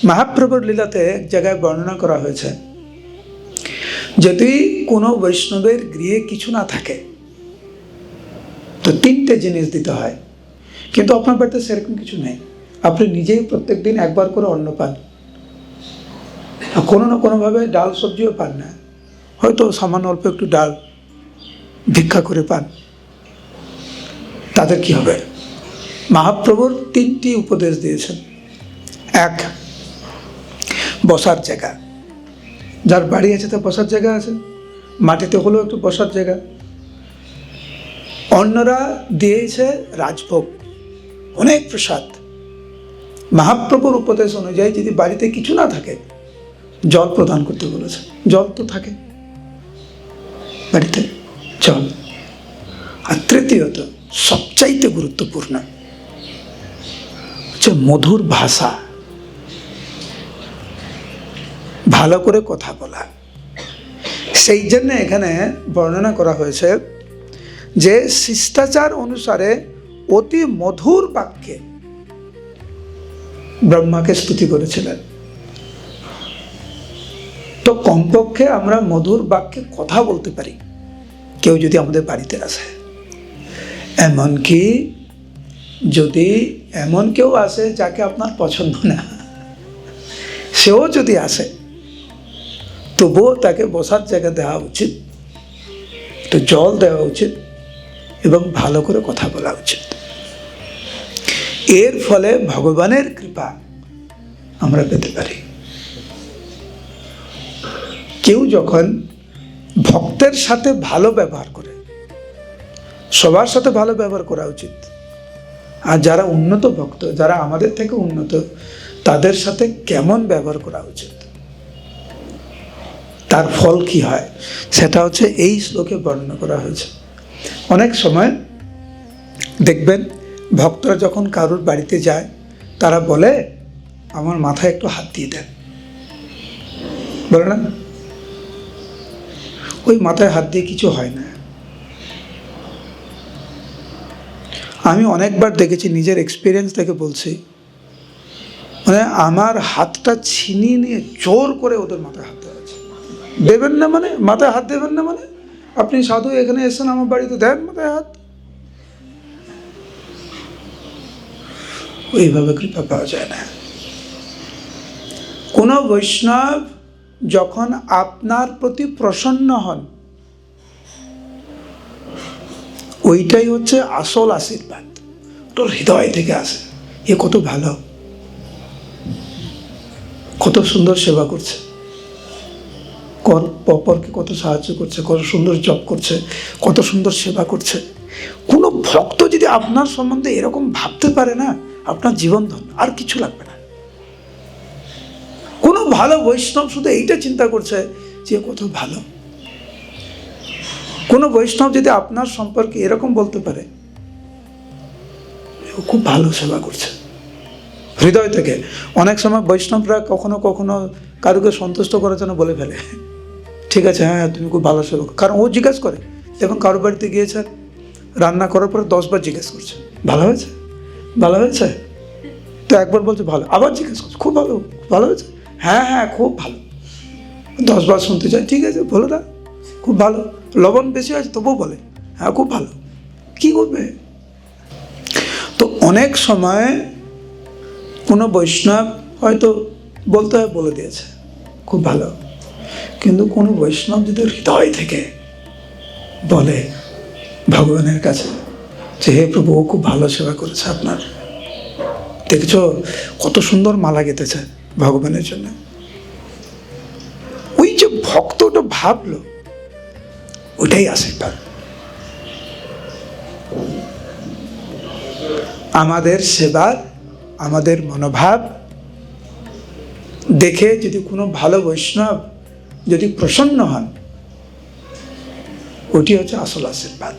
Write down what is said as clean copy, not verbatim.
মহাপ্রভুর লীলাতে এক জায়গায় বর্ণনা করা হয়েছে, যদি কোনো বৈষ্ণবের গৃহে কিছু না থাকে তো 3টে জিনিস দিতে হয়, কিন্তু আপনার বাড়িতে সেরকম কিছু নেই, আপনি নিজেই প্রত্যেক দিন একবার করে অন্ন পান, কোনো না কোনোভাবে ডাল সবজিও পান না, হয়তো সামান্য অল্প একটু ডাল ভিক্ষা করে পান, তাদের কি হবে? মহাপ্রভুর 3টি উপদেশ দিয়েছেন। 1, বসার জায়গা, যার বাড়ি আছে তার বসার জায়গা আছে, মাটিতে হলেও একটু বসার জায়গা। অন্যরা দিয়েছে রাজভোগ, অনেক প্রসাদ। মহাপ্রভুর উপদেশ অনুযায়ী যদি বাড়িতে কিছু না থাকে, জল প্রদান করতে বলেছে। জল তো থাকে বাড়িতে, জল। আর তৃতীয়ত, সবচাইতে গুরুত্বপূর্ণ হচ্ছে মধুর ভাষা, ভালো করে কথা বলা। সেই জন্য এখানে বর্ণনা করা হয়েছে যে শিষ্টাচার অনুসারে অতি মধুর বাক্যে ব্রহ্মাকে স্তুতি করেছিলেন। তো কমপক্ষে আমরা মধুর বাক্যে কথা বলতে পারি কেউ যদি আমাদের বাড়িতে আসে। এমনকি যদি এমন কেউ আসে যাকে আপনার পছন্দ না, সেও যদি আসে, তবুও তাকে বসার জায়গা দেওয়া উচিত, একটু জল দেওয়া উচিত এবং ভালো করে কথা বলা উচিত। এর ফলে ভগবানের কৃপা আমরা পেতে পারি। কেউ যখন ভক্তের সাথে ভালো ব্যবহার করে, সবার সাথে ভালো ব্যবহার করা উচিত। আর যারা উন্নত ভক্ত, যারা আমাদের থেকে উন্নত, তাদের সাথে কেমন ব্যবহার করা উচিত, তার ফল কি হয়, সেটা হচ্ছে এই শ্লোকে বর্ণনা করা হয়েছে। অনেক সময় দেখবেন ভক্তরা যখন কারোর বাড়িতে যায়, তারা বলে আমার মাথায় একটু হাত দিয়ে দেন, বলে না? ওই মাথায় হাত দিয়ে কিছু হয় না। আমি অনেকবার দেখেছি, নিজের এক্সপিরিয়েন্স থেকে বলছি, মানে আমার হাতটা ছিনিয়ে নিয়ে জোর করে ওদের মাথায় হাত দেওয়া আছে। দেবেন না মানে? মাথায় হাত দেবেন না মানে? আপনি সাধু এখানে এসেছেন আমার বাড়িতে, দেন মাথায় হাত। ওইভাবে কৃপা পাওয়া যায় না। কোনো বৈষ্ণব যখন আপনার প্রতি প্রসন্ন হন, ওইটাই হচ্ছে আসল আশীর্বাদ। তোর হৃদয় থেকে আসে, এ কত ভালো, কত সুন্দর সেবা করছে, অপরকে কত সাহায্য করছে, কত সুন্দর জপ করছে, কত সুন্দর সেবা করছে। কোনো ভক্ত যদি আপনার সম্বন্ধে এরকম ভাবতে পারে না, আপনার জীবন ধন্য, আর কিছু লাগবে না। কোনো ভালো বৈষ্ণব শুধু এইটা চিন্তা করছে যে কত ভালো। কোনো বৈষ্ণব যদি আপনার সম্পর্কে এরকম বলতে পারে, ও খুব ভালো সেবা করছে, হৃদয় থেকে। অনেক সময় বৈষ্ণবরা কখনো কখনো কারুকে সন্তুষ্ট করার জন্য বলে ফেলে, ঠিক আছে, হ্যাঁ তুমি খুব ভালো সেবা, কারণ ও জিজ্ঞাসা করে। দেখুন কারোর বাড়িতে গিয়েছে, রান্না করার পরে 10 বার জিজ্ঞেস করছে, ভালো হয়েছে, ভালো হয়েছে, তো একবার বলছে ভালো, আবার জিজ্ঞেস করছে, খুব ভালো, ভালো হয়েছে, হ্যাঁ হ্যাঁ খুব ভালো, 10 বার শুনতে চাই, ঠিক আছে বলে দাও খুব ভালো, লবণ বেশি আছে তবুও বলে হ্যাঁ খুব ভালো, কি করবে? তো অনেক সময় কোনো বৈষ্ণব হয়তো বলতে হয় বলে দিয়েছে খুব ভালো, কিন্তু কোনো বৈষ্ণব যদি হৃদয় থেকে বলে ভগবানের কাছে যে হে প্রভু, ও খুব ভালো সেবা করেছে আপনার, দেখেছো কত সুন্দর মালা গেঁথেছে ভগবানের জন্য, ওই যে ভক্তটা ভাবলো, ওইটাই আশীর্বাদ। আমাদের সেবার, আমাদের মনোভাব দেখে যদি কোনো ভালো বৈষ্ণব যদি প্রসন্ন হন, ওটি হচ্ছে আসল আশীর্বাদ।